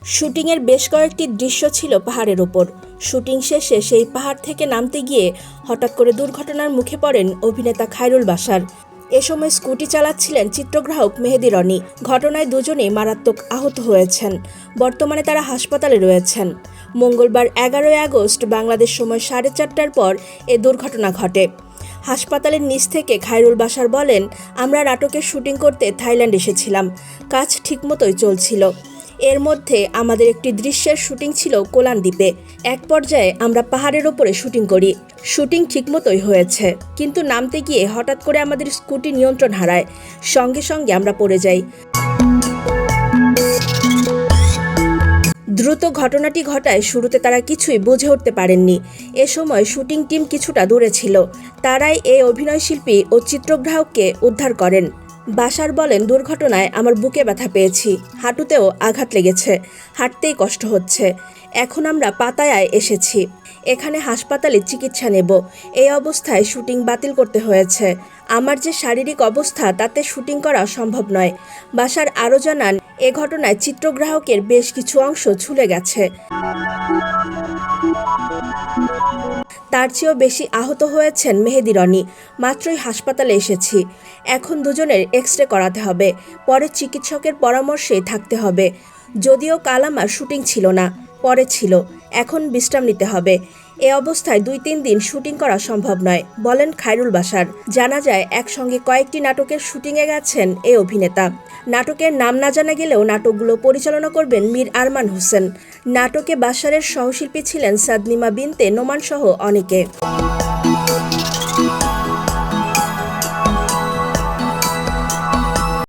শুটিংয়ের বেশ কয়েকটি দৃশ্য ছিল পাহাড়ের ওপর। শুটিং শেষে সেই পাহাড় থেকে নামতে গিয়ে হঠাৎ করে দুর্ঘটনার মুখে পড়েন অভিনেতা খায়রুল বাশার। এ সময় স্কুটি চালাচ্ছিলেন চিত্রগ্রাহক মেহেদী রনি। ঘটনায় দুজনেই মারাত্মক আহত হয়েছেন। বর্তমানে তারা হাসপাতালে রয়েছেন। মঙ্গলবার 11ই আগস্ট বাংলাদেশ সময় 4:30টার পর এ দুর্ঘটনা ঘটে। হাসপাতালের নিচ থেকে খায়রুল বাশার বলেন, আমরা নাটকের শুটিং করতে থাইল্যান্ড এসেছিলাম। কাজ ঠিকমতোই চলছিল। এর মধ্যে আমাদের একটি দৃশ্যের শুটিং ছিল কোলান দ্বীপে। এক পর্যায়ে আমরা পাহাড়ের ওপরে শুটিং করি। শুটিং ঠিকমতোই হয়েছে, কিন্তু নামতে গিয়ে হঠাৎ করে আমাদের স্কুটি নিয়ন্ত্রণ হারায়। সঙ্গে সঙ্গে আমরা পড়ে যাই। দ্রুত ঘটনাটি ঘটায় শুরুতে তারা কিছুই বুঝে উঠতে পারেননি। এ সময় শুটিং টিম কিছুটা দূরে ছিল। তারাই এই অভিনয়শিল্পী ও চিত্রগ্রাহককে উদ্ধার করেন। বাশার বলেন, দুর্ঘটনায় আমার বুকে ব্যথা পেয়েছি, হাঁটুতেও আঘাত লেগেছে, হাঁটতেই কষ্ট হচ্ছে। এখন আমরা পাতায়ায় এসেছি। এখানে হাসপাতালে চিকিৎসা নেব। এই অবস্থায় শুটিং বাতিল করতে হয়েছে। আমার যে শারীরিক অবস্থা, তাতে শুটিং করা সম্ভব নয়। বাশার আরও জানান, এ ঘটনায় চিত্রগ্রাহকের বেশ কিছু অংশ ছুলে গেছে। তার চেয়েও বেশি আহত হয়েছেন মেহেদী রনি। মাত্রই হাসপাতালে এসেছি। এখন দুজনের এক্স-রে করাতে হবে। পরে চিকিৎসকের পরামর্শেই থাকতে হবে। যদিও কাল আমার শুটিং ছিল না, পরে ছিল। এখন বিশ্রাম নিতে হবে। এ অবস্থায় 2-3 দিন শুটিং করা সম্ভব নয়, বলেন খায়রুল বাশার। জানা যায়, একসঙ্গে কয়েকটি নাটকের শুটিংয়ে গেছেন এই অভিনেতা। নাটকের নাম না জানা গেলেও নাটকগুলো পরিচালনা করবেন মীর আরমান হোসেন। নাটকে বাশারের সহশিল্পী ছিলেন সাদনিমা বিনতে নোমান সহ অনেকে।